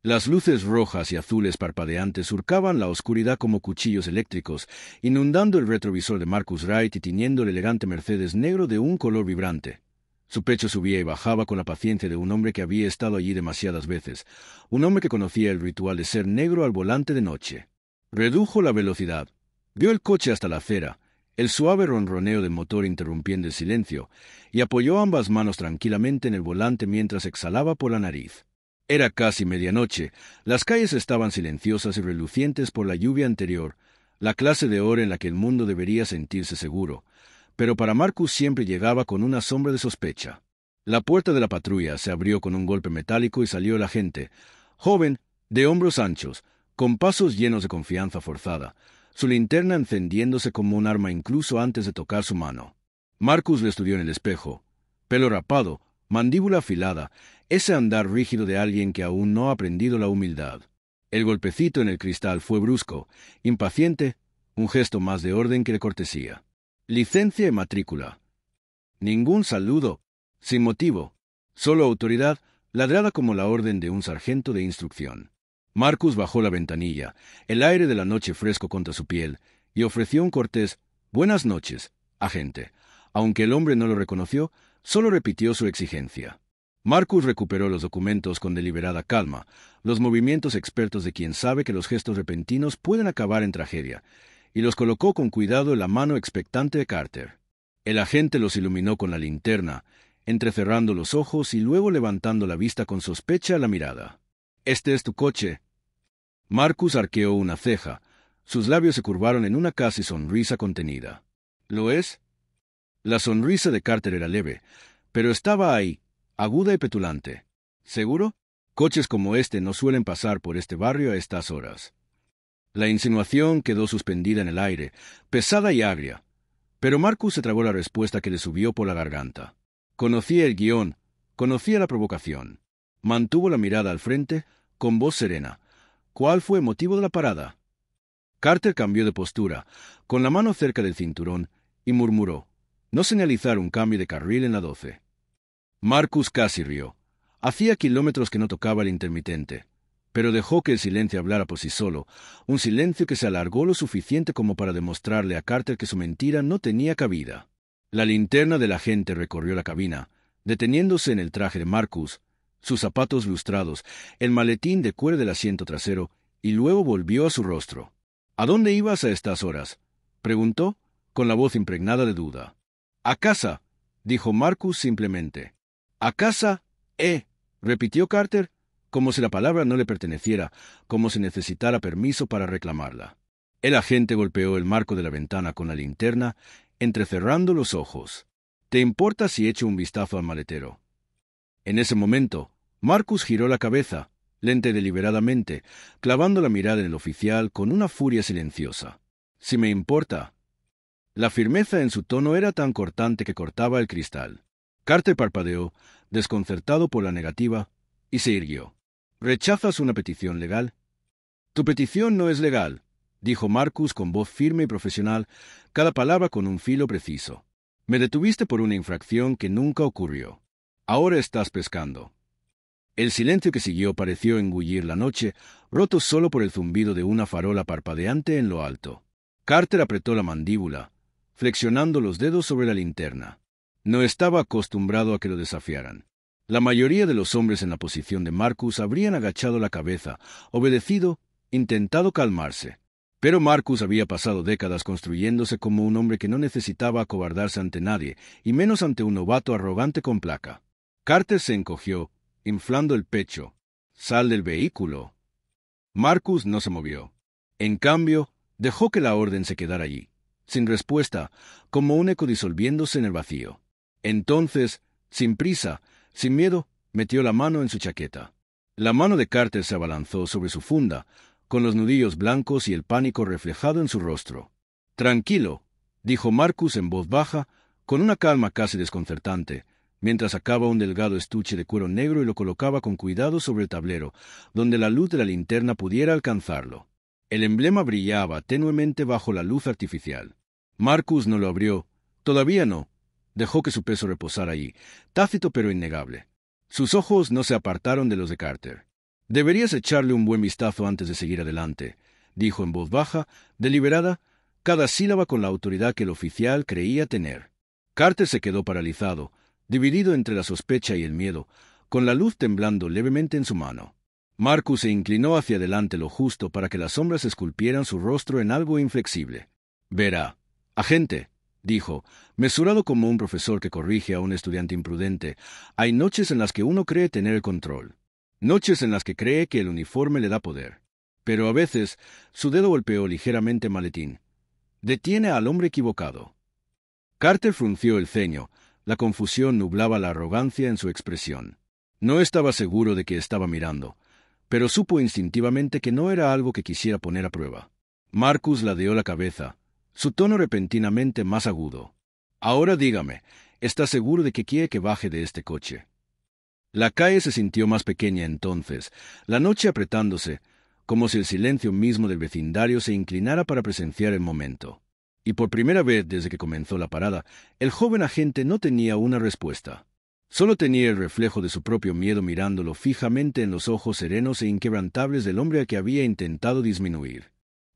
Las luces rojas y azules parpadeantes surcaban la oscuridad como cuchillos eléctricos, inundando el retrovisor de Marcus Wright y tiñendo el elegante Mercedes negro de un color vibrante. Su pecho subía y bajaba con la paciencia de un hombre que había estado allí demasiadas veces, un hombre que conocía el ritual de ser negro al volante de noche. Redujo la velocidad. Vio el coche hasta la acera, el suave ronroneo del motor interrumpiendo el silencio, y apoyó ambas manos tranquilamente en el volante mientras exhalaba por la nariz. Era casi medianoche, las calles estaban silenciosas y relucientes por la lluvia anterior, la clase de hora en la que el mundo debería sentirse seguro, pero para Marcus siempre llegaba con una sombra de sospecha. La puerta de la patrulla se abrió con un golpe metálico y salió el agente, joven, de hombros anchos, con pasos llenos de confianza forzada, su linterna encendiéndose como un arma incluso antes de tocar su mano. Marcus le estudió en el espejo. Pelo rapado, mandíbula afilada, ese andar rígido de alguien que aún no ha aprendido la humildad. El golpecito en el cristal fue brusco, impaciente, un gesto más de orden que de cortesía. Licencia y matrícula. Ningún saludo, sin motivo, solo autoridad, ladrada como la orden de un sargento de instrucción. Marcus bajó la ventanilla, el aire de la noche fresco contra su piel, y ofreció un cortés «Buenas noches, agente». Aunque el hombre no lo reconoció, solo repitió su exigencia. Marcus recuperó los documentos con deliberada calma, los movimientos expertos de quien sabe que los gestos repentinos pueden acabar en tragedia, y los colocó con cuidado en la mano expectante de Carter. El agente los iluminó con la linterna, entrecerrando los ojos y luego levantando la vista con sospecha a la mirada. «¿Este es tu coche?» Marcus arqueó una ceja. Sus labios se curvaron en una casi sonrisa contenida. «¿Lo es?» La sonrisa de Carter era leve, pero estaba ahí, aguda y petulante. «¿Seguro? Coches como este no suelen pasar por este barrio a estas horas». La insinuación quedó suspendida en el aire, pesada y agria, pero Marcus se tragó la respuesta que le subió por la garganta. Conocía el guión, conocía la provocación. Mantuvo la mirada al frente, con voz serena. ¿Cuál fue el motivo de la parada? Carter cambió de postura, con la mano cerca del cinturón, y murmuró: «No señalizar un cambio de carril en la 12». Marcus casi rió. Hacía kilómetros que no tocaba el intermitente, pero dejó que el silencio hablara por sí solo, un silencio que se alargó lo suficiente como para demostrarle a Carter que su mentira no tenía cabida. La linterna del agente recorrió la cabina, deteniéndose en el traje de Marcus, sus zapatos lustrados, el maletín de cuero del asiento trasero, y luego volvió a su rostro. «¿A dónde ibas a estas horas?», preguntó, con la voz impregnada de duda. «A casa», dijo Marcus simplemente. «¿A casa? Repitió Carter, como si la palabra no le perteneciera, como si necesitara permiso para reclamarla. El agente golpeó el marco de la ventana con la linterna, entrecerrando los ojos. «¿Te importa si echo un vistazo al maletero?» En ese momento, Marcus giró la cabeza, lenta y deliberadamente, clavando la mirada en el oficial con una furia silenciosa. «Si me importa». La firmeza en su tono era tan cortante que cortaba el cristal. Carter parpadeó, desconcertado por la negativa, y se irguió. «¿Rechazas una petición legal?» «Tu petición no es legal», dijo Marcus con voz firme y profesional, cada palabra con un filo preciso. «Me detuviste por una infracción que nunca ocurrió. Ahora estás pescando». El silencio que siguió pareció engullir la noche, roto solo por el zumbido de una farola parpadeante en lo alto. Carter apretó la mandíbula, flexionando los dedos sobre la linterna. No estaba acostumbrado a que lo desafiaran. La mayoría de los hombres en la posición de Marcus habrían agachado la cabeza, obedecido, intentado calmarse. Pero Marcus había pasado décadas construyéndose como un hombre que no necesitaba acobardarse ante nadie, y menos ante un novato arrogante con placa. Carter se encogió, inflando el pecho. «Sal del vehículo». Marcus no se movió. En cambio, dejó que la orden se quedara allí, sin respuesta, como un eco disolviéndose en el vacío. Entonces, sin prisa, sin miedo, metió la mano en su chaqueta. La mano de Carter se abalanzó sobre su funda, con los nudillos blancos y el pánico reflejado en su rostro. «Tranquilo», dijo Marcus en voz baja, con una calma casi desconcertante, mientras sacaba un delgado estuche de cuero negro y lo colocaba con cuidado sobre el tablero, donde la luz de la linterna pudiera alcanzarlo. El emblema brillaba tenuemente bajo la luz artificial. Marcus no lo abrió. Todavía no. Dejó que su peso reposara allí, tácito pero innegable. Sus ojos no se apartaron de los de Carter. Deberías echarle un buen vistazo antes de seguir adelante, dijo en voz baja, deliberada, cada sílaba con la autoridad que el oficial creía tener. Carter se quedó paralizado, dividido entre la sospecha y el miedo, con la luz temblando levemente en su mano. Marcus se inclinó hacia adelante lo justo para que las sombras esculpieran su rostro en algo inflexible. Verá, agente, dijo, mesurado como un profesor que corrige a un estudiante imprudente, hay noches en las que uno cree tener el control. Noches en las que cree que el uniforme le da poder. Pero a veces, su dedo golpeó ligeramente el maletín. Detiene al hombre equivocado. Carter frunció el ceño. La confusión nublaba la arrogancia en su expresión. No estaba seguro de que estaba mirando, pero supo instintivamente que no era algo que quisiera poner a prueba. Marcus ladeó la cabeza, su tono repentinamente más agudo. Ahora dígame, ¿está seguro de que quiere que baje de este coche? La calle se sintió más pequeña entonces, la noche apretándose, como si el silencio mismo del vecindario se inclinara para presenciar el momento. Y por primera vez desde que comenzó la parada, el joven agente no tenía una respuesta. Solo tenía el reflejo de su propio miedo mirándolo fijamente en los ojos serenos e inquebrantables del hombre al que había intentado disminuir.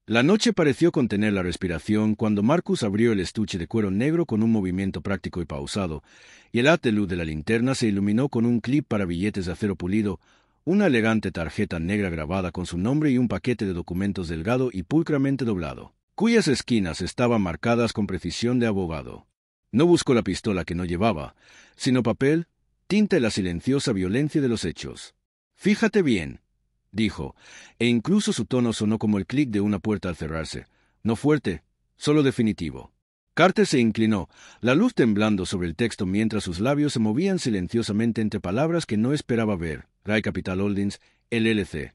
La noche pareció contener la respiración cuando Marcus abrió el estuche de cuero negro con un movimiento práctico y pausado, y el haz de luz de la linterna se iluminó con un clip para billetes de acero pulido, una elegante tarjeta negra grabada con su nombre y un paquete de documentos delgado y pulcramente doblado, cuyas esquinas estaban marcadas con precisión de abogado. No buscó la pistola que no llevaba, sino papel, tinta y la silenciosa violencia de los hechos. «Fíjate bien», dijo, e incluso su tono sonó como el clic de una puerta al cerrarse. No fuerte, solo definitivo. Carter se inclinó, la luz temblando sobre el texto mientras sus labios se movían silenciosamente entre palabras que no esperaba ver. Ray Capital Holdings, LLC.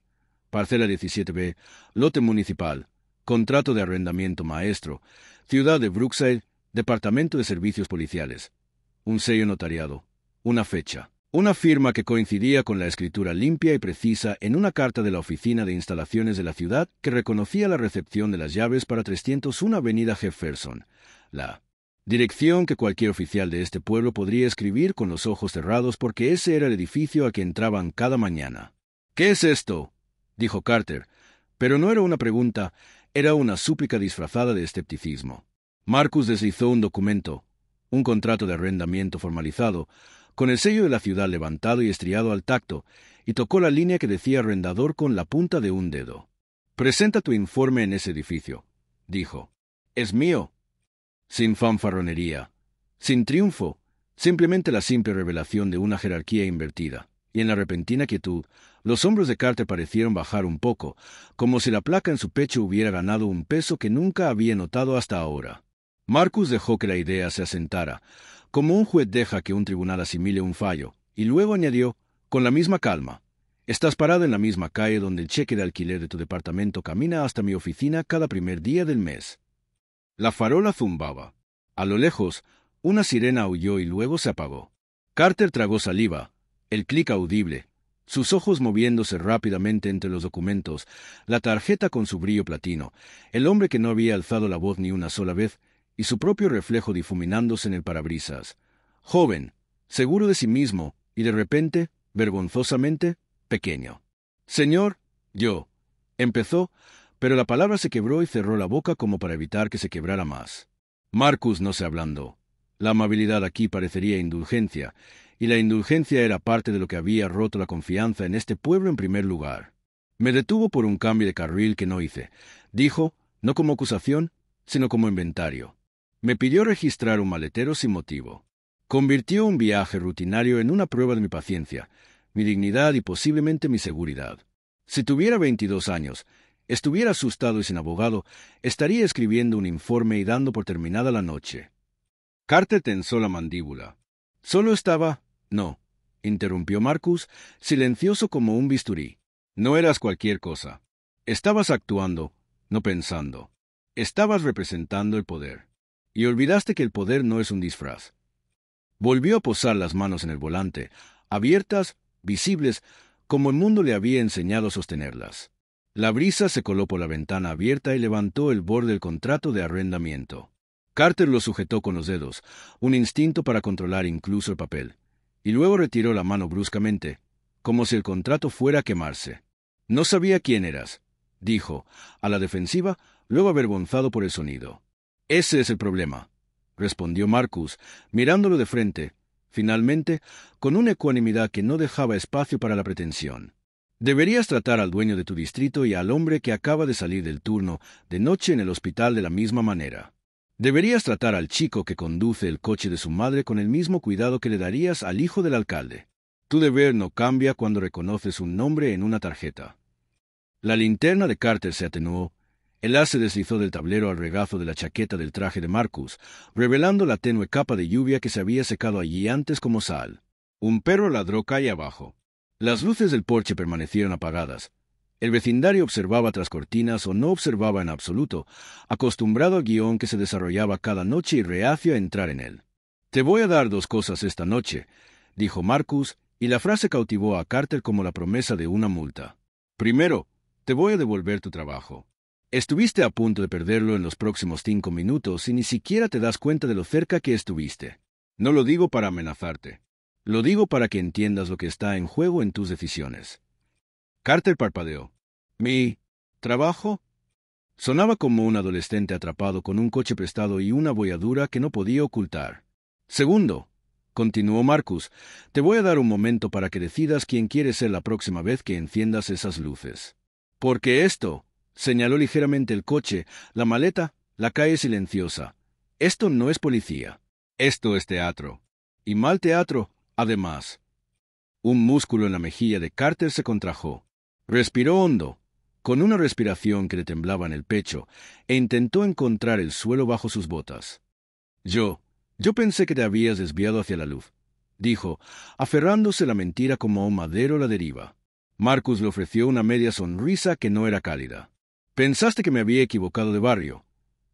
Parcela 17B, lote municipal. Contrato de arrendamiento maestro. Ciudad de Brookside, Departamento de Servicios Policiales. Un sello notariado. Una fecha. Una firma que coincidía con la escritura limpia y precisa en una carta de la Oficina de Instalaciones de la ciudad que reconocía la recepción de las llaves para 301 Avenida Jefferson, la dirección que cualquier oficial de este pueblo podría escribir con los ojos cerrados porque ese era el edificio al que entraban cada mañana. «¿Qué es esto?», dijo Carter, pero no era una pregunta, era una súplica disfrazada de escepticismo. Marcus deslizó un documento, un contrato de arrendamiento formalizado, con el sello de la ciudad levantado y estriado al tacto, y tocó la línea que decía arrendador con la punta de un dedo. «Presenta tu informe en ese edificio», dijo. «Es mío». Sin fanfarronería, sin triunfo, simplemente la simple revelación de una jerarquía invertida. Y en la repentina quietud, los hombros de Carter parecieron bajar un poco, como si la placa en su pecho hubiera ganado un peso que nunca había notado hasta ahora. Marcus dejó que la idea se asentara, como un juez deja que un tribunal asimile un fallo, y luego añadió, con la misma calma: «Estás parado en la misma calle donde el cheque de alquiler de tu departamento camina hasta mi oficina cada primer día del mes». La farola zumbaba. A lo lejos, una sirena aulló y luego se apagó. Carter tragó saliva, el clic audible, sus ojos moviéndose rápidamente entre los documentos, la tarjeta con su brillo platino, el hombre que no había alzado la voz ni una sola vez, y su propio reflejo difuminándose en el parabrisas. Joven, seguro de sí mismo, y de repente, vergonzosamente, pequeño. «Señor, yo», empezó, pero la palabra se quebró y cerró la boca como para evitar que se quebrara más. Marcus no se ablandó. La amabilidad aquí parecería indulgencia, y la indulgencia era parte de lo que había roto la confianza en este pueblo en primer lugar. «Me detuvo por un cambio de carril que no hice», dijo, no como acusación, sino como inventario. «Me pidió registrar un maletero sin motivo. Convirtió un viaje rutinario en una prueba de mi paciencia, mi dignidad y posiblemente mi seguridad. Si tuviera 22 años, estuviera asustado y sin abogado, estaría escribiendo un informe y dando por terminada la noche». Carter tensó la mandíbula. «Solo estaba...» «No», interrumpió Marcus, silencioso como un bisturí. «No eras cualquier cosa. Estabas actuando, no pensando. Estabas representando el poder. Y olvidaste que el poder no es un disfraz». Volvió a posar las manos en el volante, abiertas, visibles, como el mundo le había enseñado a sostenerlas. La brisa se coló por la ventana abierta y levantó el borde del contrato de arrendamiento. Carter lo sujetó con los dedos, un instinto para controlar incluso el papel, y luego retiró la mano bruscamente, como si el contrato fuera a quemarse. No sabía quién eras, dijo, a la defensiva, luego avergonzado por el sonido. Ese es el problema, respondió Marcus, mirándolo de frente, finalmente, con una ecuanimidad que no dejaba espacio para la pretensión. Deberías tratar al dueño de tu distrito y al hombre que acaba de salir del turno de noche en el hospital de la misma manera. Deberías tratar al chico que conduce el coche de su madre con el mismo cuidado que le darías al hijo del alcalde. Tu deber no cambia cuando reconoces un nombre en una tarjeta. La linterna de Carter se atenuó. El haz se deslizó del tablero al regazo de la chaqueta del traje de Marcus, revelando la tenue capa de lluvia que se había secado allí antes como sal. Un perro ladró calle abajo. Las luces del porche permanecieron apagadas. El vecindario observaba tras cortinas o no observaba en absoluto, acostumbrado al guión que se desarrollaba cada noche y reacio a entrar en él. «Te voy a dar 2 cosas esta noche», dijo Marcus, y la frase cautivó a Carter como la promesa de una multa. «Primero, te voy a devolver tu trabajo. Estuviste a punto de perderlo en los próximos 5 minutos y ni siquiera te das cuenta de lo cerca que estuviste. No lo digo para amenazarte. Lo digo para que entiendas lo que está en juego en tus decisiones». Carter parpadeó. «¿Mi trabajo?» Sonaba como un adolescente atrapado con un coche prestado y una bolladura que no podía ocultar. «Segundo», continuó Marcus, «te voy a dar un momento para que decidas quién quieres ser la próxima vez que enciendas esas luces. Porque esto», señaló ligeramente el coche, la maleta, la calle silenciosa. «Esto no es policía. Esto es teatro. Y mal teatro, además». Un músculo en la mejilla de Carter se contrajo. Respiró hondo, con una respiración que le temblaba en el pecho, e intentó encontrar el suelo bajo sus botas. Yo pensé que te habías desviado hacia la luz», dijo, aferrándose la mentira como a un madero a la deriva. Marcus le ofreció una media sonrisa que no era cálida. «Pensaste que me había equivocado de barrio»,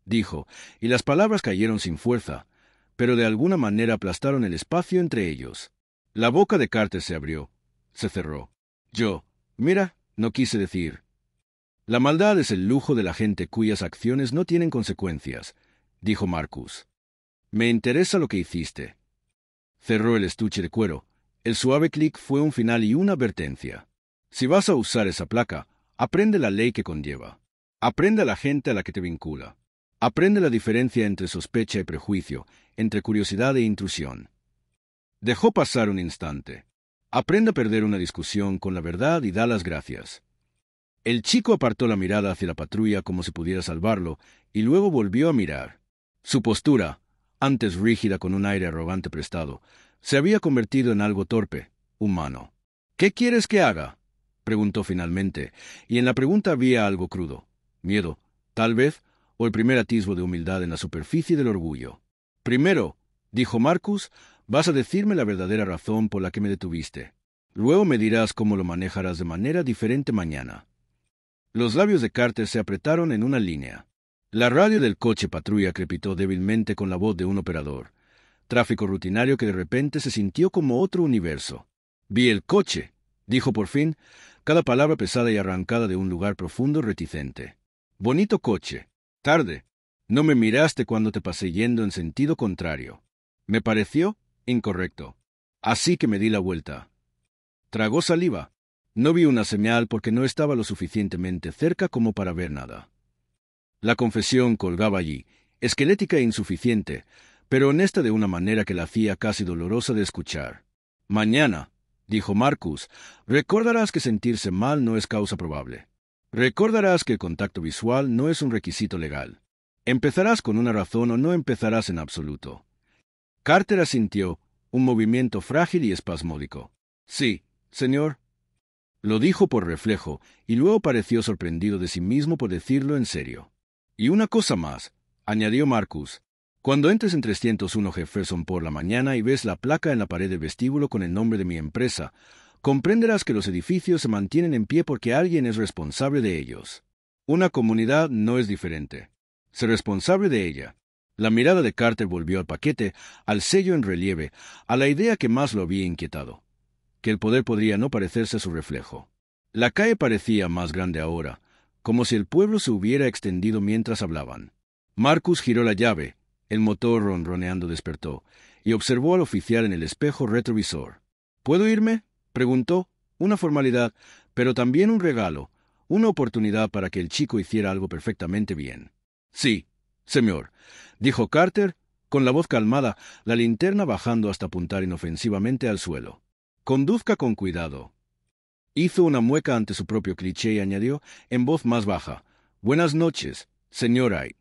dijo, y las palabras cayeron sin fuerza, pero de alguna manera aplastaron el espacio entre ellos. La boca de Carter se abrió, se cerró. «Mira, no quise decir». «La maldad es el lujo de la gente cuyas acciones no tienen consecuencias», dijo Marcus. «Me interesa lo que hiciste». Cerró el estuche de cuero. El suave clic fue un final y una advertencia. «Si vas a usar esa placa, aprende la ley que conlleva. Aprende a la gente a la que te vincula. Aprende la diferencia entre sospecha y prejuicio, entre curiosidad e intrusión». Dejó pasar un instante. «Aprende a perder una discusión con la verdad y da las gracias». El chico apartó la mirada hacia la patrulla como si pudiera salvarlo, y luego volvió a mirar. Su postura, antes rígida con un aire arrogante prestado, se había convertido en algo torpe, humano. «¿Qué quieres que haga?», preguntó finalmente, y en la pregunta había algo crudo. Miedo, tal vez, o el primer atisbo de humildad en la superficie del orgullo. «Primero», dijo Marcus, «vas a decirme la verdadera razón por la que me detuviste. Luego me dirás cómo lo manejarás de manera diferente mañana». Los labios de Carter se apretaron en una línea. La radio del coche patrulla crepitó débilmente con la voz de un operador. Tráfico rutinario que de repente se sintió como otro universo. «Vi el coche», dijo por fin, cada palabra pesada y arrancada de un lugar profundo reticente. «Bonito coche. Tarde. No me miraste cuando te pasé yendo en sentido contrario. Me pareció incorrecto. Así que me di la vuelta». Tragó saliva. No vi una señal porque no estaba lo suficientemente cerca como para ver nada. La confesión colgaba allí, esquelética e insuficiente, pero honesta de una manera que la hacía casi dolorosa de escuchar. «Mañana», dijo Marcus, «recordarás que sentirse mal no es causa probable. Recordarás que el contacto visual no es un requisito legal. Empezarás con una razón o no empezarás en absoluto». Carter asintió, un movimiento frágil y espasmódico. «Sí, señor». Lo dijo por reflejo, y luego pareció sorprendido de sí mismo por decirlo en serio. «Y una cosa más», añadió Marcus. «Cuando entres en 301 Jefferson por la mañana y ves la placa en la pared del vestíbulo con el nombre de mi empresa, comprenderás que los edificios se mantienen en pie porque alguien es responsable de ellos. Una comunidad no es diferente. Sé responsable de ella». La mirada de Carter volvió al paquete, al sello en relieve, a la idea que más lo había inquietado: que el poder podría no parecerse a su reflejo. La calle parecía más grande ahora, como si el pueblo se hubiera extendido mientras hablaban. Marcus giró la llave, el motor ronroneando despertó, y observó al oficial en el espejo retrovisor. «¿Puedo irme?», preguntó, una formalidad, pero también un regalo, una oportunidad para que el chico hiciera algo perfectamente bien. Sí, señor, dijo Carter, con la voz calmada, la linterna bajando hasta apuntar inofensivamente al suelo. Conduzca con cuidado. Hizo una mueca ante su propio cliché y añadió, en voz más baja, «Buenas noches, señor Wright».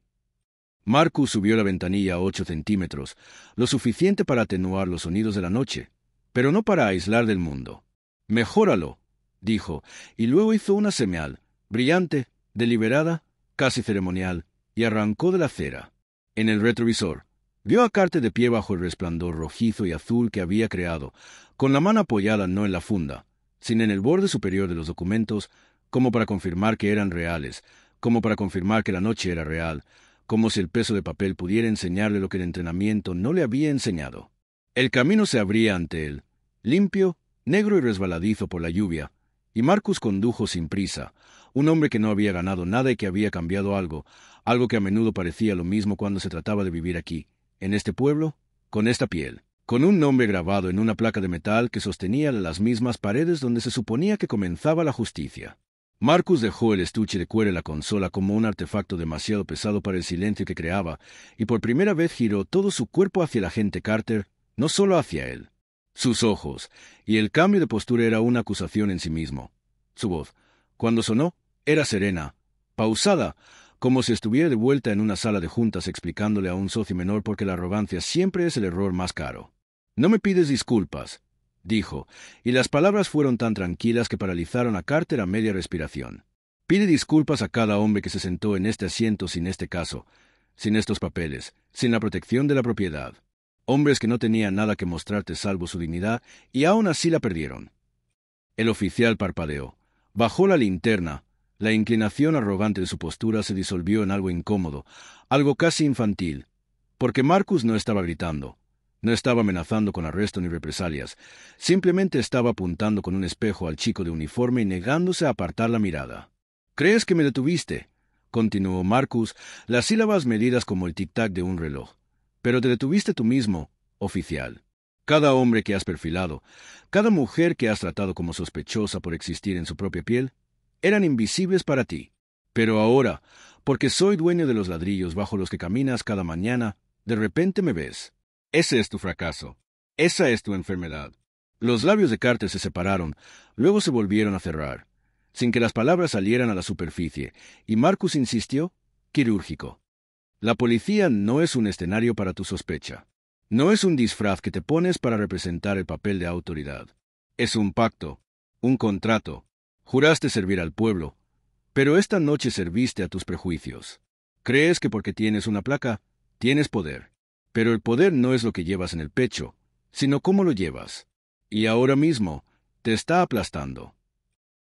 Marcus subió la ventanilla a 8 centímetros, lo suficiente para atenuar los sonidos de la noche, pero no para aislar del mundo. «Mejóralo», dijo, y luego hizo una señal, brillante, deliberada, casi ceremonial, y arrancó de la acera. En el retrovisor, vio a Carter de pie bajo el resplandor rojizo y azul que había creado, con la mano apoyada no en la funda, sino en el borde superior de los documentos, como para confirmar que eran reales, como para confirmar que la noche era real, como si el peso de papel pudiera enseñarle lo que el entrenamiento no le había enseñado. El camino se abría ante él, limpio, negro y resbaladizo por la lluvia, y Marcus condujo sin prisa, un hombre que no había ganado nada y que había cambiado algo que a menudo parecía lo mismo cuando se trataba de vivir aquí, en este pueblo, con esta piel, con un nombre grabado en una placa de metal que sostenía las mismas paredes donde se suponía que comenzaba la justicia. Marcus dejó el estuche de cuero en la consola como un artefacto demasiado pesado para el silencio que creaba, y por primera vez giró todo su cuerpo hacia el agente Carter, no solo hacia él. Sus ojos, y el cambio de postura era una acusación en sí mismo. Su voz, cuando sonó, era serena, pausada, como si estuviera de vuelta en una sala de juntas explicándole a un socio menor por qué la arrogancia siempre es el error más caro. «No me pides disculpas», dijo, y las palabras fueron tan tranquilas que paralizaron a Carter a media respiración. «Pide disculpas a cada hombre que se sentó en este asiento sin este caso, sin estos papeles, sin la protección de la propiedad. Hombres que no tenían nada que mostrarte salvo su dignidad, y aún así la perdieron». El oficial parpadeó, bajó la linterna. La inclinación arrogante de su postura se disolvió en algo incómodo, algo casi infantil, porque Marcus no estaba gritando, no estaba amenazando con arresto ni represalias, simplemente estaba apuntando con un espejo al chico de uniforme y negándose a apartar la mirada. «¿Crees que me detuviste?», continuó Marcus, las sílabas medidas como el tic-tac de un reloj. «Pero te detuviste tú mismo, oficial. Cada hombre que has perfilado, cada mujer que has tratado como sospechosa por existir en su propia piel, eran invisibles para ti. Pero ahora, porque soy dueño de los ladrillos bajo los que caminas cada mañana, de repente me ves. Ese es tu fracaso. Esa es tu enfermedad». Los labios de Carter se separaron, luego se volvieron a cerrar, sin que las palabras salieran a la superficie, y Marcus insistió, quirúrgico. «La policía no es un escenario para tu sospecha. No es un disfraz que te pones para representar el papel de autoridad. Es un pacto, un contrato. Juraste servir al pueblo, pero esta noche serviste a tus prejuicios. Crees que porque tienes una placa, tienes poder. Pero el poder no es lo que llevas en el pecho, sino cómo lo llevas. Y ahora mismo te está aplastando».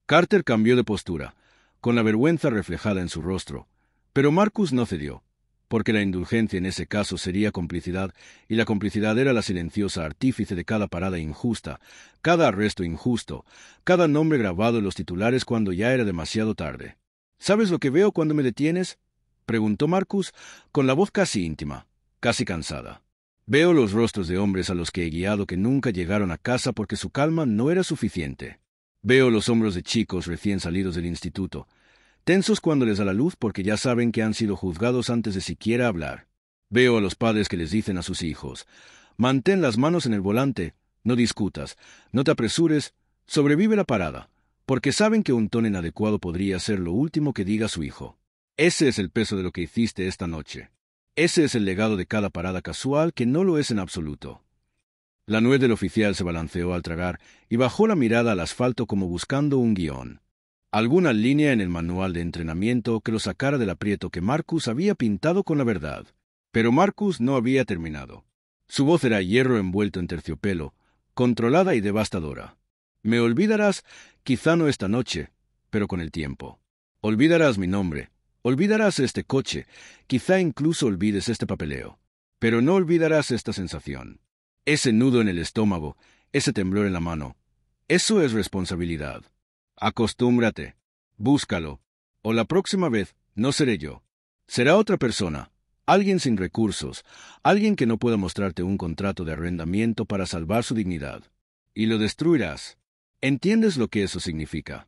Carter cambió de postura, con la vergüenza reflejada en su rostro, pero Marcus no cedió, porque la indulgencia en ese caso sería complicidad, y la complicidad era la silenciosa artífice de cada parada injusta, cada arresto injusto, cada nombre grabado en los titulares cuando ya era demasiado tarde. «¿Sabes lo que veo cuando me detienes?», preguntó Marcus, con la voz casi íntima, casi cansada. «Veo los rostros de hombres a los que he guiado que nunca llegaron a casa porque su calma no era suficiente. Veo los hombros de chicos recién salidos del instituto, tensos cuando les da la luz porque ya saben que han sido juzgados antes de siquiera hablar. Veo a los padres que les dicen a sus hijos, mantén las manos en el volante, no discutas, no te apresures, sobrevive la parada, porque saben que un tono inadecuado podría ser lo último que diga su hijo. Ese es el peso de lo que hiciste esta noche. Ese es el legado de cada parada casual que no lo es en absoluto». La nuez del oficial se balanceó al tragar y bajó la mirada al asfalto como buscando un guión. Alguna línea en el manual de entrenamiento que lo sacara del aprieto que Marcus había pintado con la verdad. Pero Marcus no había terminado. Su voz era hierro envuelto en terciopelo, controlada y devastadora. «Me olvidarás, quizá no esta noche, pero con el tiempo. Olvidarás mi nombre, olvidarás este coche, quizá incluso olvides este papeleo. Pero no olvidarás esta sensación. Ese nudo en el estómago, ese temblor en la mano. Eso es responsabilidad. Acostúmbrate, búscalo, o la próxima vez no seré yo. Será otra persona, alguien sin recursos, alguien que no pueda mostrarte un contrato de arrendamiento para salvar su dignidad. Y lo destruirás. ¿Entiendes lo que eso significa?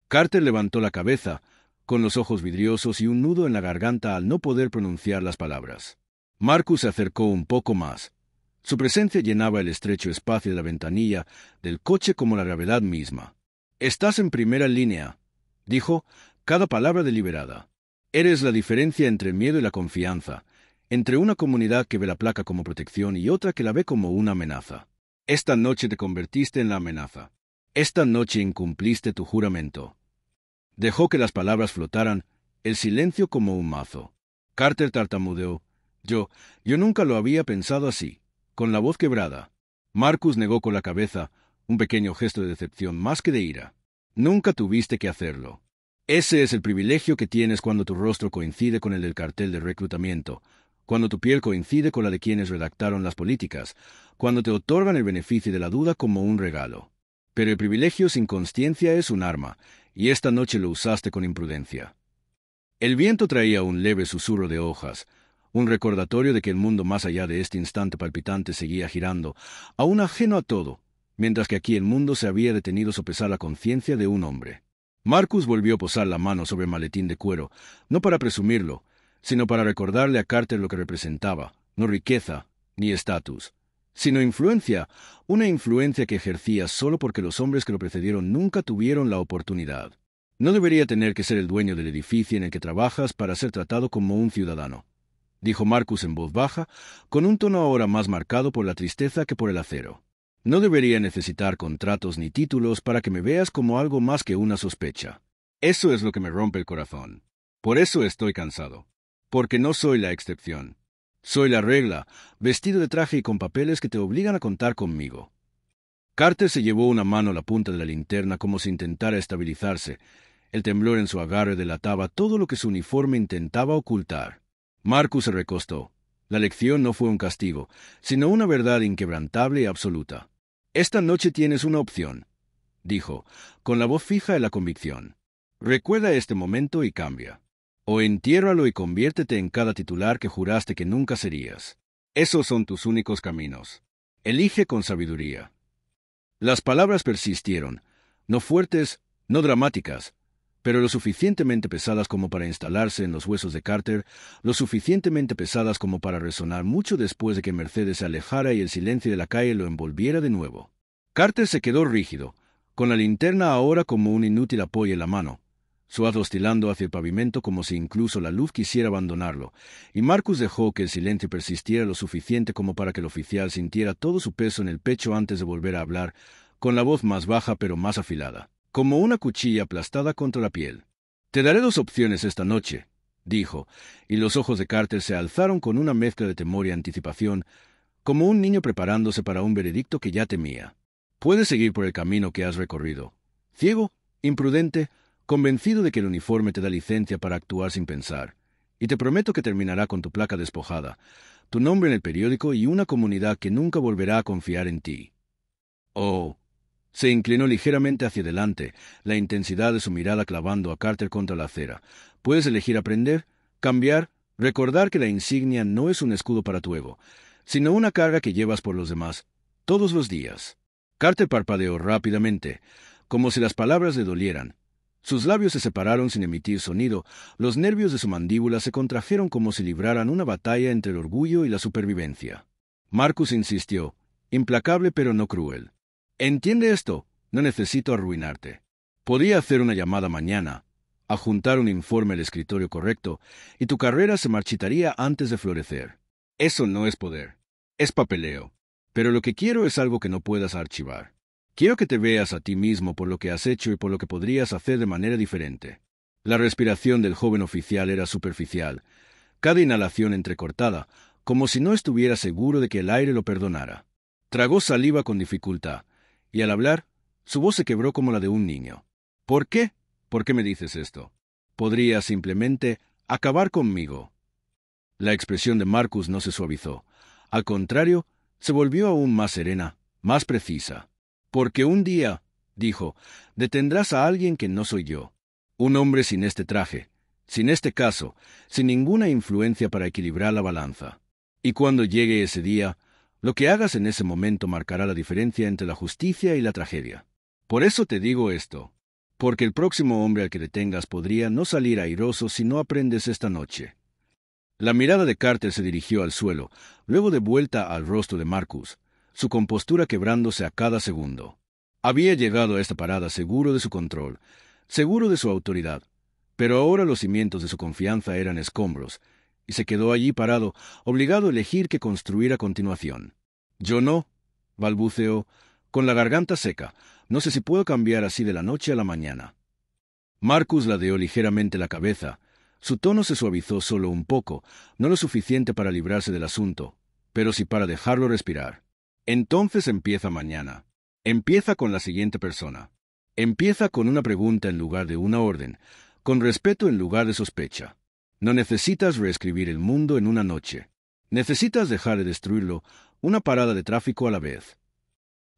Carter levantó la cabeza, con los ojos vidriosos y un nudo en la garganta al no poder pronunciar las palabras. Marcus se acercó un poco más. Su presencia llenaba el estrecho espacio de la ventanilla del coche como la gravedad misma. «Estás en primera línea», dijo, cada palabra deliberada. «Eres la diferencia entre el miedo y la confianza, entre una comunidad que ve la placa como protección y otra que la ve como una amenaza. Esta noche te convertiste en la amenaza. Esta noche incumpliste tu juramento». Dejó que las palabras flotaran, el silencio como un mazo. Carter tartamudeó. Yo nunca lo había pensado así, con la voz quebrada. Marcus negó con la cabeza, un pequeño gesto de decepción más que de ira. Nunca tuviste que hacerlo. Ese es el privilegio que tienes cuando tu rostro coincide con el del cartel de reclutamiento, cuando tu piel coincide con la de quienes redactaron las políticas, cuando te otorgan el beneficio de la duda como un regalo. Pero el privilegio sin consciencia es un arma, y esta noche lo usaste con imprudencia. El viento traía un leve susurro de hojas, un recordatorio de que el mundo más allá de este instante palpitante seguía girando, aún ajeno a todo, mientras que aquí el mundo se había detenido a sopesar la conciencia de un hombre. Marcus volvió a posar la mano sobre el maletín de cuero, no para presumirlo, sino para recordarle a Carter lo que representaba, no riqueza, ni estatus, sino influencia, una influencia que ejercía solo porque los hombres que lo precedieron nunca tuvieron la oportunidad. No debería tener que ser el dueño del edificio en el que trabajas para ser tratado como un ciudadano, dijo Marcus en voz baja, con un tono ahora más marcado por la tristeza que por el acero. No debería necesitar contratos ni títulos para que me veas como algo más que una sospecha. Eso es lo que me rompe el corazón. Por eso estoy cansado. Porque no soy la excepción. Soy la regla, vestido de traje y con papeles que te obligan a contar conmigo. Carter se llevó una mano a la punta de la linterna como si intentara estabilizarse. El temblor en su agarre delataba todo lo que su uniforme intentaba ocultar. Marcus se recostó. La lección no fue un castigo, sino una verdad inquebrantable y absoluta. «Esta noche tienes una opción», dijo, con la voz fija y la convicción. «Recuerda este momento y cambia. O entiérralo y conviértete en cada titular que juraste que nunca serías. Esos son tus únicos caminos. Elige con sabiduría». Las palabras persistieron, no fuertes, no dramáticas, pero lo suficientemente pesadas como para instalarse en los huesos de Carter, lo suficientemente pesadas como para resonar mucho después de que Mercedes se alejara y el silencio de la calle lo envolviera de nuevo. Carter se quedó rígido, con la linterna ahora como un inútil apoyo en la mano, su haz oscilando hacia el pavimento como si incluso la luz quisiera abandonarlo, y Marcus dejó que el silencio persistiera lo suficiente como para que el oficial sintiera todo su peso en el pecho antes de volver a hablar, con la voz más baja pero más afilada, como una cuchilla aplastada contra la piel. «Te daré dos opciones esta noche», dijo, y los ojos de Carter se alzaron con una mezcla de temor y anticipación, como un niño preparándose para un veredicto que ya temía. «Puedes seguir por el camino que has recorrido, ciego, imprudente, convencido de que el uniforme te da licencia para actuar sin pensar, y te prometo que terminará con tu placa despojada, tu nombre en el periódico y una comunidad que nunca volverá a confiar en ti. Oh». Se inclinó ligeramente hacia adelante, la intensidad de su mirada clavando a Carter contra la acera. «Puedes elegir aprender, cambiar, recordar que la insignia no es un escudo para tu ego, sino una carga que llevas por los demás, todos los días». Carter parpadeó rápidamente, como si las palabras le dolieran. Sus labios se separaron sin emitir sonido, los nervios de su mandíbula se contrajeron como si libraran una batalla entre el orgullo y la supervivencia. Marcus insistió, implacable pero no cruel. «Entiende esto, no necesito arruinarte. Podría hacer una llamada mañana, adjuntar un informe al escritorio correcto, y tu carrera se marchitaría antes de florecer. Eso no es poder, es papeleo. Pero lo que quiero es algo que no puedas archivar. Quiero que te veas a ti mismo por lo que has hecho y por lo que podrías hacer de manera diferente». La respiración del joven oficial era superficial, cada inhalación entrecortada, como si no estuviera seguro de que el aire lo perdonara. Tragó saliva con dificultad, y al hablar, su voz se quebró como la de un niño. «¿Por qué? ¿Por qué me dices esto? Podría simplemente acabar conmigo». La expresión de Marcus no se suavizó. Al contrario, se volvió aún más serena, más precisa. «Porque un día», dijo, «detendrás a alguien que no soy yo. Un hombre sin este traje, sin este caso, sin ninguna influencia para equilibrar la balanza. Y cuando llegue ese día, lo que hagas en ese momento marcará la diferencia entre la justicia y la tragedia». Por eso te digo esto, porque el próximo hombre al que detengas podría no salir airoso si no aprendes esta noche. La mirada de Carter se dirigió al suelo, luego de vuelta al rostro de Marcus, su compostura quebrándose a cada segundo. Había llegado a esta parada seguro de su control, seguro de su autoridad, pero ahora los cimientos de su confianza eran escombros, y se quedó allí parado, obligado a elegir qué construir a continuación. Yo no, balbuceó, con la garganta seca. No sé si puedo cambiar así de la noche a la mañana. Marcus ladeó ligeramente la cabeza. Su tono se suavizó solo un poco, no lo suficiente para librarse del asunto, pero sí para dejarlo respirar. Entonces empieza mañana. Empieza con la siguiente persona. Empieza con una pregunta en lugar de una orden, con respeto en lugar de sospecha. No necesitas reescribir el mundo en una noche. Necesitas dejar de destruirlo, una parada de tráfico a la vez.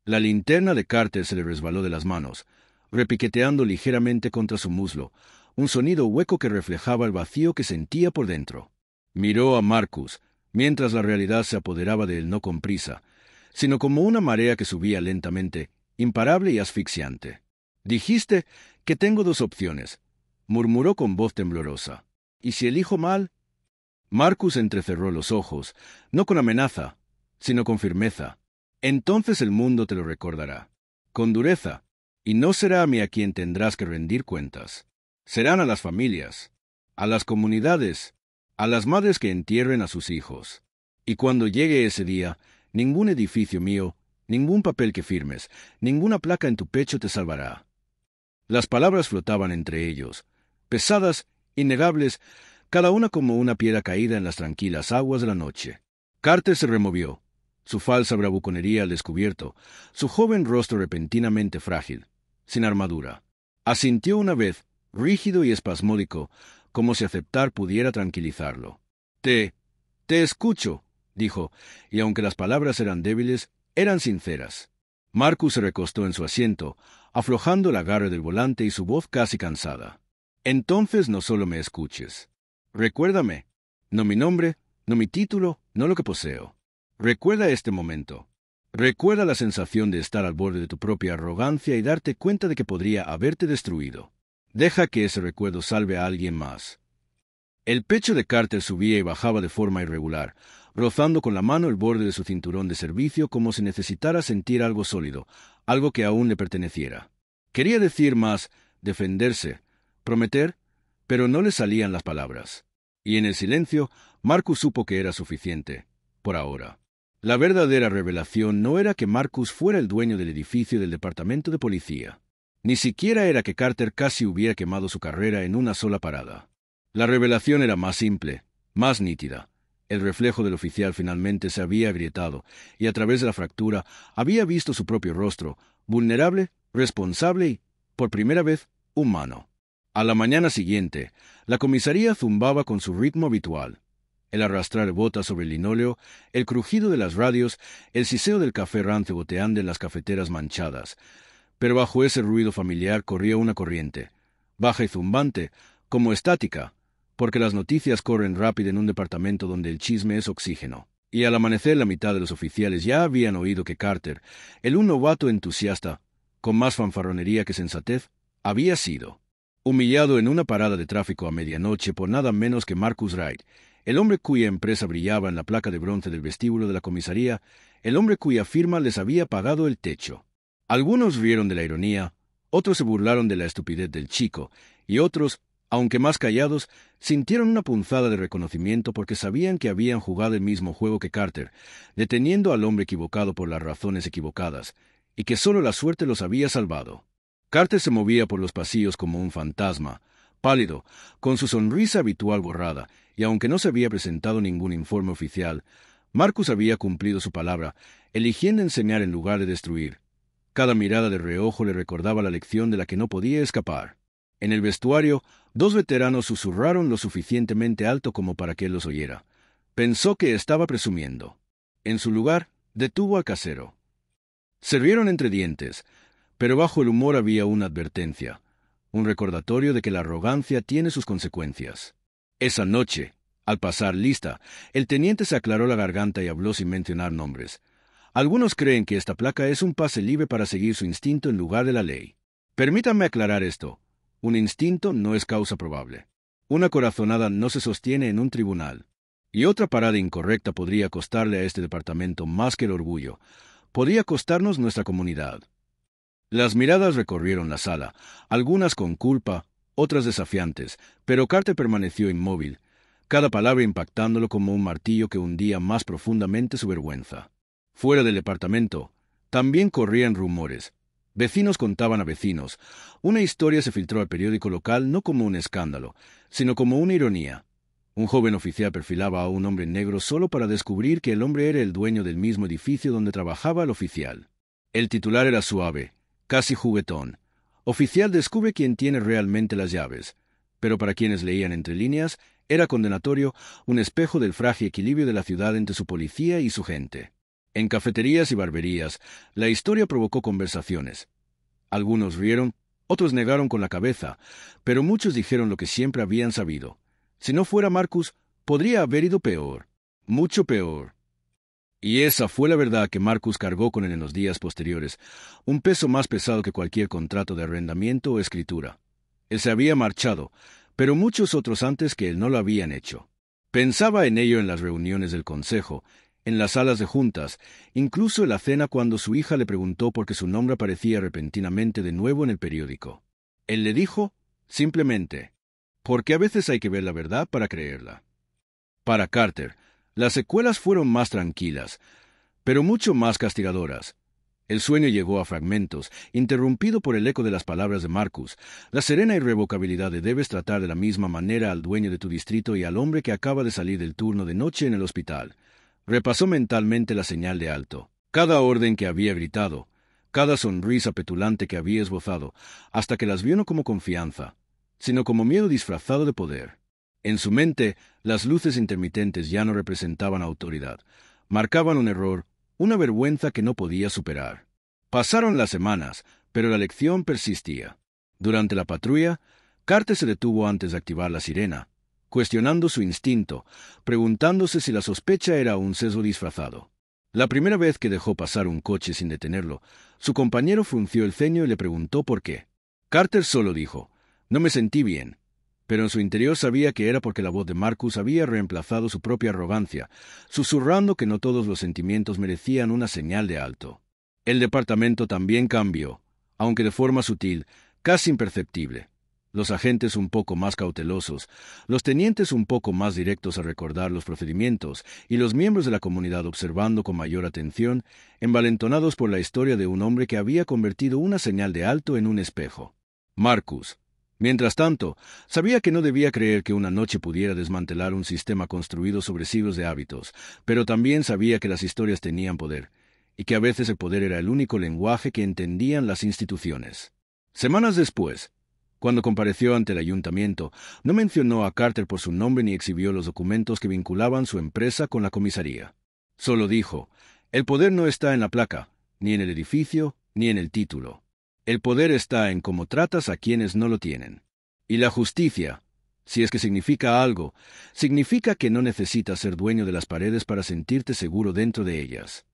La linterna de Carter se le resbaló de las manos, repiqueteando ligeramente contra su muslo, un sonido hueco que reflejaba el vacío que sentía por dentro. Miró a Marcus, mientras la realidad se apoderaba de él no con prisa, sino como una marea que subía lentamente, imparable y asfixiante. «Dijiste que tengo dos opciones», murmuró con voz temblorosa. «¿Y si elijo mal?» Marcus entrecerró los ojos, no con amenaza, sino con firmeza. «Entonces el mundo te lo recordará, con dureza, y no será a mí a quien tendrás que rendir cuentas. Serán a las familias, a las comunidades, a las madres que entierren a sus hijos. Y cuando llegue ese día, ningún edificio mío, ningún papel que firmes, ninguna placa en tu pecho te salvará». Las palabras flotaban entre ellos, pesadas, innegables, cada una como una piedra caída en las tranquilas aguas de la noche. Carter se removió, su falsa bravuconería al descubierto, su joven rostro repentinamente frágil, sin armadura. Asintió una vez, rígido y espasmódico, como si aceptar pudiera tranquilizarlo. Te escucho», dijo, y aunque las palabras eran débiles, eran sinceras. Marcus se recostó en su asiento, aflojando el agarre del volante y su voz casi cansada. «Entonces no solo me escuches. Recuérdame, no mi nombre, no mi título, no lo que poseo. Recuerda este momento. Recuerda la sensación de estar al borde de tu propia arrogancia y darte cuenta de que podría haberte destruido. Deja que ese recuerdo salve a alguien más». El pecho de Carter subía y bajaba de forma irregular, rozando con la mano el borde de su cinturón de servicio como si necesitara sentir algo sólido, algo que aún le perteneciera. Quería decir más, defenderse, prometer, pero no le salían las palabras. Y en el silencio, Marcus supo que era suficiente, por ahora. La verdadera revelación no era que Marcus fuera el dueño del edificio del departamento de policía. Ni siquiera era que Carter casi hubiera quemado su carrera en una sola parada. La revelación era más simple, más nítida. El reflejo del oficial finalmente se había agrietado, y a través de la fractura había visto su propio rostro, vulnerable, responsable y, por primera vez, humano. A la mañana siguiente, la comisaría zumbaba con su ritmo habitual. El arrastrar botas sobre el linóleo, el crujido de las radios, el siseo del café rancio goteando en las cafeteras manchadas. Pero bajo ese ruido familiar corría una corriente, baja y zumbante, como estática, porque las noticias corren rápido en un departamento donde el chisme es oxígeno. Y al amanecer la mitad de los oficiales ya habían oído que Carter, un novato entusiasta, con más fanfarronería que sensatez, había sido humillado en una parada de tráfico a medianoche por nada menos que Marcus Wright, el hombre cuya empresa brillaba en la placa de bronce del vestíbulo de la comisaría, el hombre cuya firma les había pagado el techo. Algunos rieron de la ironía, otros se burlaron de la estupidez del chico, y otros, aunque más callados, sintieron una punzada de reconocimiento porque sabían que habían jugado el mismo juego que Carter, deteniendo al hombre equivocado por las razones equivocadas, y que solo la suerte los había salvado. Carter se movía por los pasillos como un fantasma, pálido, con su sonrisa habitual borrada, y aunque no se había presentado ningún informe oficial, Marcus había cumplido su palabra, eligiendo enseñar en lugar de destruir. Cada mirada de reojo le recordaba la lección de la que no podía escapar. En el vestuario, dos veteranos susurraron lo suficientemente alto como para que él los oyera. Pensó que estaba presumiendo. En su lugar, detuvo al casero. Se rieron entre dientes, pero bajo el humor había una advertencia, un recordatorio de que la arrogancia tiene sus consecuencias. Esa noche, al pasar lista, el teniente se aclaró la garganta y habló sin mencionar nombres. Algunos creen que esta placa es un pase libre para seguir su instinto en lugar de la ley. Permítanme aclarar esto. Un instinto no es causa probable. Una corazonada no se sostiene en un tribunal. Y otra parada incorrecta podría costarle a este departamento más que el orgullo. Podría costarnos nuestra comunidad. Las miradas recorrieron la sala, algunas con culpa, otras desafiantes, pero Carter permaneció inmóvil, cada palabra impactándolo como un martillo que hundía más profundamente su vergüenza. Fuera del departamento, también corrían rumores. Vecinos contaban a vecinos. Una historia se filtró al periódico local no como un escándalo, sino como una ironía. Un joven oficial perfilaba a un hombre negro solo para descubrir que el hombre era el dueño del mismo edificio donde trabajaba el oficial. El titular era suave, casi juguetón. Oficial descubre quién tiene realmente las llaves. Pero para quienes leían entre líneas, era condenatorio, un espejo del frágil equilibrio de la ciudad entre su policía y su gente. En cafeterías y barberías, la historia provocó conversaciones. Algunos rieron, otros negaron con la cabeza, pero muchos dijeron lo que siempre habían sabido. Si no fuera Marcus, podría haber ido peor, mucho peor. Y esa fue la verdad que Marcus cargó con él en los días posteriores, un peso más pesado que cualquier contrato de arrendamiento o escritura. Él se había marchado, pero muchos otros antes que él no lo habían hecho. Pensaba en ello en las reuniones del consejo, en las salas de juntas, incluso en la cena cuando su hija le preguntó por qué su nombre aparecía repentinamente de nuevo en el periódico. Él le dijo, simplemente, porque a veces hay que ver la verdad para creerla. Para Carter, las secuelas fueron más tranquilas, pero mucho más castigadoras. El sueño llegó a fragmentos, interrumpido por el eco de las palabras de Marcus, la serena irrevocabilidad de debes tratar de la misma manera al dueño de tu distrito y al hombre que acaba de salir del turno de noche en el hospital. Repasó mentalmente la señal de alto, cada orden que había gritado, cada sonrisa petulante que había esbozado, hasta que las vio no como confianza, sino como miedo disfrazado de poder. En su mente, las luces intermitentes ya no representaban autoridad, marcaban un error, una vergüenza que no podía superar. Pasaron las semanas, pero la lección persistía. Durante la patrulla, Carter se detuvo antes de activar la sirena, cuestionando su instinto, preguntándose si la sospecha era un sesgo disfrazado. La primera vez que dejó pasar un coche sin detenerlo, su compañero frunció el ceño y le preguntó por qué. Carter solo dijo, «No me sentí bien», pero en su interior sabía que era porque la voz de Marcus había reemplazado su propia arrogancia, susurrando que no todos los sentimientos merecían una señal de alto. El departamento también cambió, aunque de forma sutil, casi imperceptible. Los agentes un poco más cautelosos, los tenientes un poco más directos a recordar los procedimientos, y los miembros de la comunidad observando con mayor atención, envalentonados por la historia de un hombre que había convertido una señal de alto en un espejo. Marcus, mientras tanto, sabía que no debía creer que una noche pudiera desmantelar un sistema construido sobre siglos de hábitos, pero también sabía que las historias tenían poder, y que a veces el poder era el único lenguaje que entendían las instituciones. Semanas después, cuando compareció ante el ayuntamiento, no mencionó a Carter por su nombre ni exhibió los documentos que vinculaban su empresa con la comisaría. Solo dijo, el poder no está en la placa, ni en el edificio, ni en el título. El poder está en cómo tratas a quienes no lo tienen. Y la justicia, si es que significa algo, significa que no necesitas ser dueño de las paredes para sentirte seguro dentro de ellas.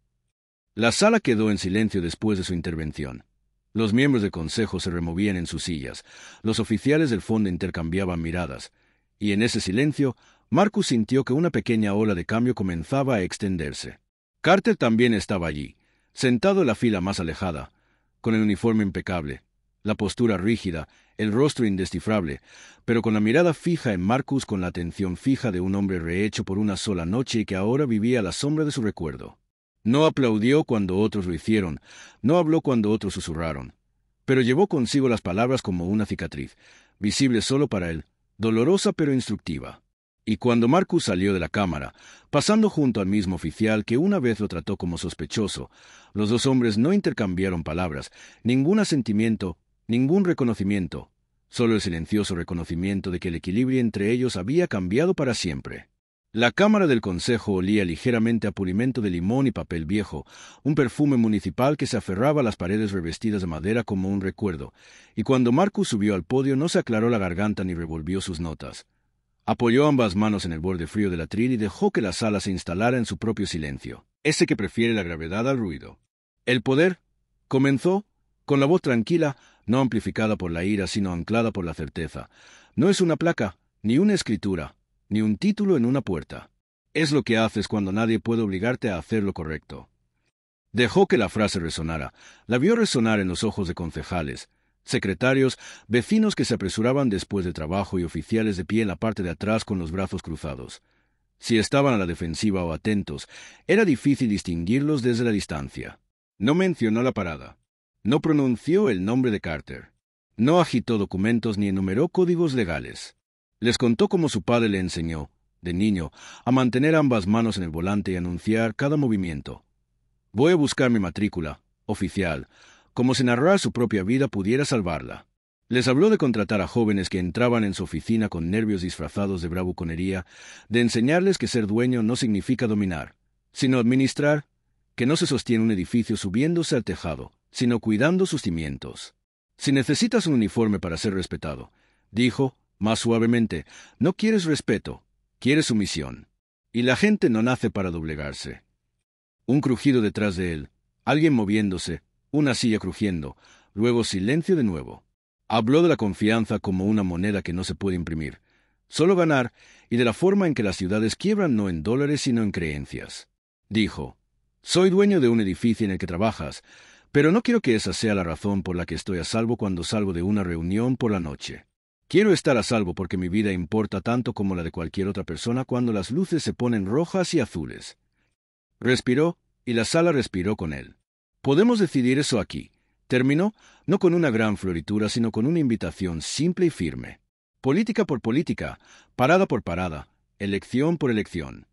La sala quedó en silencio después de su intervención. Los miembros del consejo se removían en sus sillas, los oficiales del fondo intercambiaban miradas, y en ese silencio, Marcus sintió que una pequeña ola de cambio comenzaba a extenderse. Carter también estaba allí, sentado en la fila más alejada, con el uniforme impecable, la postura rígida, el rostro indescifrable, pero con la mirada fija en Marcus con la atención fija de un hombre rehecho por una sola noche y que ahora vivía a la sombra de su recuerdo. No aplaudió cuando otros lo hicieron, no habló cuando otros susurraron, pero llevó consigo las palabras como una cicatriz, visible solo para él, dolorosa pero instructiva. Y cuando Marcus salió de la cámara, pasando junto al mismo oficial que una vez lo trató como sospechoso, los dos hombres no intercambiaron palabras, ningún asentimiento, ningún reconocimiento, solo el silencioso reconocimiento de que el equilibrio entre ellos había cambiado para siempre. La cámara del consejo olía ligeramente a pulimento de limón y papel viejo, un perfume municipal que se aferraba a las paredes revestidas de madera como un recuerdo, y cuando Marcus subió al podio no se aclaró la garganta ni revolvió sus notas. Apoyó ambas manos en el borde frío del atril y dejó que la sala se instalara en su propio silencio. ese que prefiere la gravedad al ruido. El poder, comenzó, con la voz tranquila, no amplificada por la ira, sino anclada por la certeza. No es una placa, ni una escritura, ni un título en una puerta. Es lo que haces cuando nadie puede obligarte a hacer lo correcto. Dejó que la frase resonara. La vio resonar en los ojos de concejales, secretarios, vecinos que se apresuraban después de trabajo y oficiales de pie en la parte de atrás con los brazos cruzados. Si estaban a la defensiva o atentos, era difícil distinguirlos desde la distancia. No mencionó la parada. No pronunció el nombre de Carter. No agitó documentos ni enumeró códigos legales. Les contó cómo su padre le enseñó, de niño, a mantener ambas manos en el volante y anunciar cada movimiento. Voy a buscar mi matrícula, oficial, como si narrar su propia vida pudiera salvarla. Les habló de contratar a jóvenes que entraban en su oficina con nervios disfrazados de bravuconería, de enseñarles que ser dueño no significa dominar, sino administrar, que no se sostiene un edificio subiéndose al tejado, sino cuidando sus cimientos. Si necesitas un uniforme para ser respetado, dijo, más suavemente, no quieres respeto, quieres sumisión. Y la gente no nace para doblegarse. Un crujido detrás de él, alguien moviéndose, una silla crujiendo, luego silencio de nuevo. Habló de la confianza como una moneda que no se puede imprimir, solo ganar, y de la forma en que las ciudades quiebran no en dólares sino en creencias. Dijo, soy dueño de un edificio en el que trabajas, pero no quiero que esa sea la razón por la que estoy a salvo cuando salgo de una reunión por la noche. Quiero estar a salvo porque mi vida importa tanto como la de cualquier otra persona cuando las luces se ponen rojas y azules. Respiró, y la sala respiró con él. Podemos decidir eso aquí. Terminó, no con una gran floritura, sino con una invitación simple y firme. Política por política, parada por parada, elección por elección.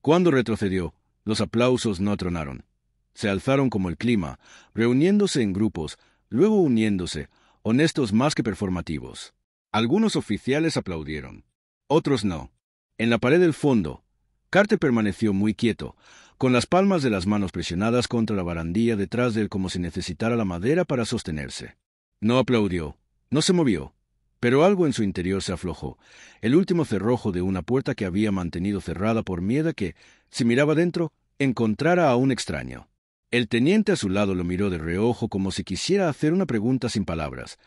Cuando retrocedió, los aplausos no tronaron. Se alzaron como el clima, reuniéndose en grupos, luego uniéndose, honestos más que performativos. Algunos oficiales aplaudieron, otros no. En la pared del fondo, Carter permaneció muy quieto, con las palmas de las manos presionadas contra la barandilla detrás de él como si necesitara la madera para sostenerse. No aplaudió, no se movió, pero algo en su interior se aflojó, el último cerrojo de una puerta que había mantenido cerrada por miedo a que, si miraba dentro, encontrara a un extraño. El teniente a su lado lo miró de reojo como si quisiera hacer una pregunta sin palabras.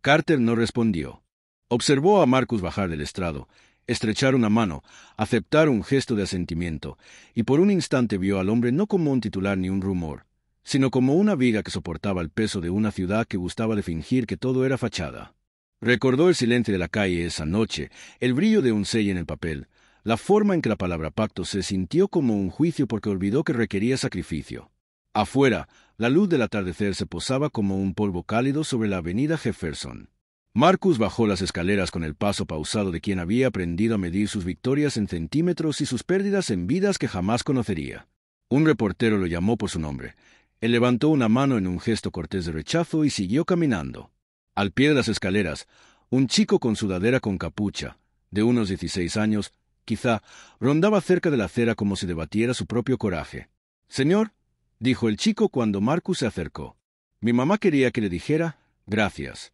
Carter no respondió. Observó a Marcus bajar del estrado, estrechar una mano, aceptar un gesto de asentimiento, y por un instante vio al hombre no como un titular ni un rumor, sino como una viga que soportaba el peso de una ciudad que gustaba de fingir que todo era fachada. Recordó el silencio de la calle esa noche, el brillo de un sello en el papel, la forma en que la palabra pacto se sintió como un juicio porque olvidó que requería sacrificio. Afuera, la luz del atardecer se posaba como un polvo cálido sobre la avenida Jefferson. Marcus bajó las escaleras con el paso pausado de quien había aprendido a medir sus victorias en centímetros y sus pérdidas en vidas que jamás conocería. Un reportero lo llamó por su nombre. Él levantó una mano en un gesto cortés de rechazo y siguió caminando. Al pie de las escaleras, un chico con sudadera con capucha, de unos 16 años, quizá, rondaba cerca de la acera como si debatiera su propio coraje. «Señor», dijo el chico cuando Marcus se acercó. «Mi mamá quería que le dijera gracias».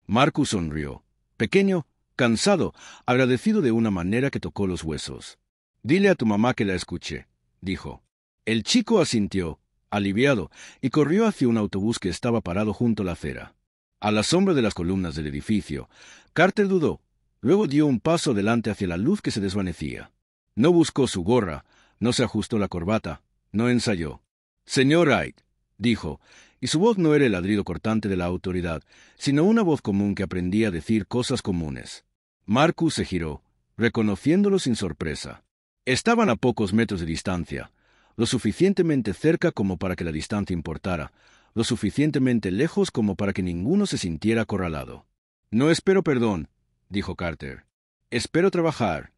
Marcus sonrió, pequeño, cansado, agradecido de una manera que tocó los huesos. «Dile a tu mamá que la escuché», dijo. El chico asintió, aliviado, y corrió hacia un autobús que estaba parado junto a la acera. A la sombra de las columnas del edificio, Carter dudó, luego dio un paso adelante hacia la luz que se desvanecía. No buscó su gorra, no se ajustó la corbata, no ensayó. «Señor Wright», dijo, y su voz no era el ladrido cortante de la autoridad, sino una voz común que aprendía a decir cosas comunes. Marcus se giró, reconociéndolo sin sorpresa. Estaban a pocos metros de distancia, lo suficientemente cerca como para que la distancia importara, lo suficientemente lejos como para que ninguno se sintiera acorralado. «No espero perdón», dijo Carter. «Espero trabajar».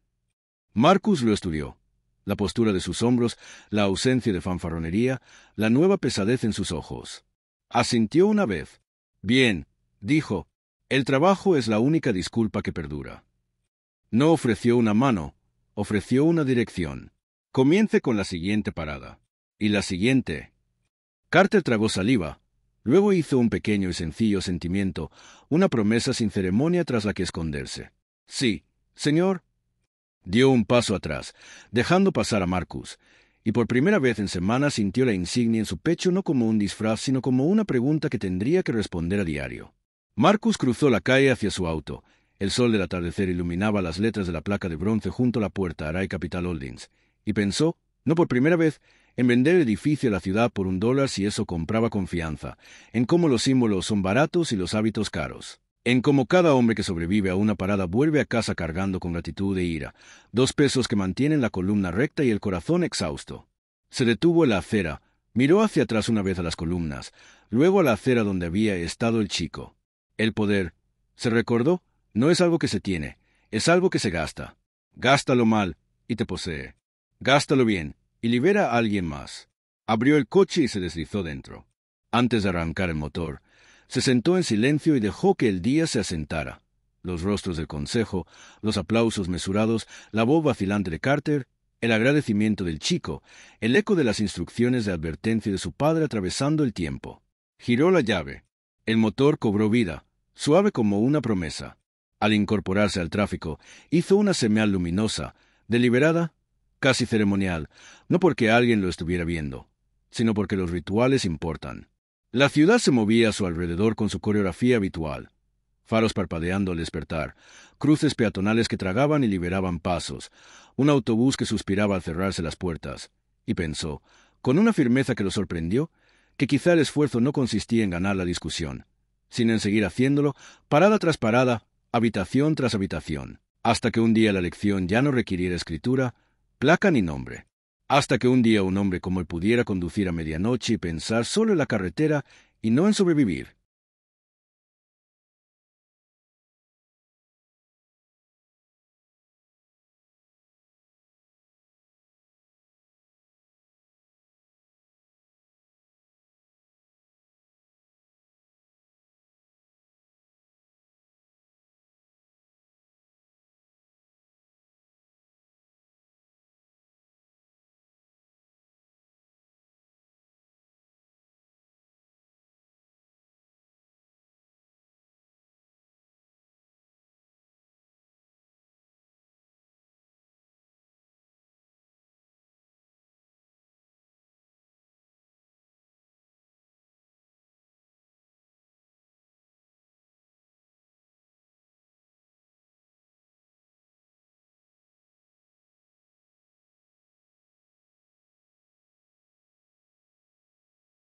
Marcus lo estudió. La postura de sus hombros, la ausencia de fanfarronería, la nueva pesadez en sus ojos. Asintió una vez. «Bien», dijo, «el trabajo es la única disculpa que perdura». No ofreció una mano, ofreció una dirección. «Comience con la siguiente parada». «Y la siguiente». Carter tragó saliva. Luego hizo un pequeño y sencillo sentimiento, una promesa sin ceremonia tras la que esconderse. «Sí, señor». Dio un paso atrás, dejando pasar a Marcus, y por primera vez en semanas sintió la insignia en su pecho no como un disfraz, sino como una pregunta que tendría que responder a diario. Marcus cruzó la calle hacia su auto. El sol del atardecer iluminaba las letras de la placa de bronce junto a la puerta Arai Capital Holdings, y pensó, no por primera vez, en vender el edificio a la ciudad por $1 si eso compraba confianza, en cómo los símbolos son baratos y los hábitos caros, en cómo cada hombre que sobrevive a una parada vuelve a casa cargando con gratitud e ira, 2 pesos que mantienen la columna recta y el corazón exhausto. Se detuvo en la acera, miró hacia atrás una vez a las columnas, luego a la acera donde había estado el chico. El poder, se recordó, no es algo que se tiene, es algo que se gasta. Gástalo mal, y te posee. Gástalo bien, y libera a alguien más. Abrió el coche y se deslizó dentro. Antes de arrancar el motor, se sentó en silencio y dejó que el día se asentara. Los rostros del consejo, los aplausos mesurados, la voz vacilante de Carter, el agradecimiento del chico, el eco de las instrucciones de advertencia de su padre atravesando el tiempo. Giró la llave. El motor cobró vida, suave como una promesa. Al incorporarse al tráfico, hizo una señal luminosa, deliberada, casi ceremonial, no porque alguien lo estuviera viendo, sino porque los rituales importan. La ciudad se movía a su alrededor con su coreografía habitual. Faros parpadeando al despertar, cruces peatonales que tragaban y liberaban pasos, un autobús que suspiraba al cerrarse las puertas, y pensó, con una firmeza que lo sorprendió, que quizá el esfuerzo no consistía en ganar la discusión, sino en seguir haciéndolo, parada tras parada, habitación tras habitación, hasta que un día la lección ya no requiriera escritura, placa ni nombre. Hasta que un día un hombre como él pudiera conducir a medianoche y pensar solo en la carretera y no en sobrevivir.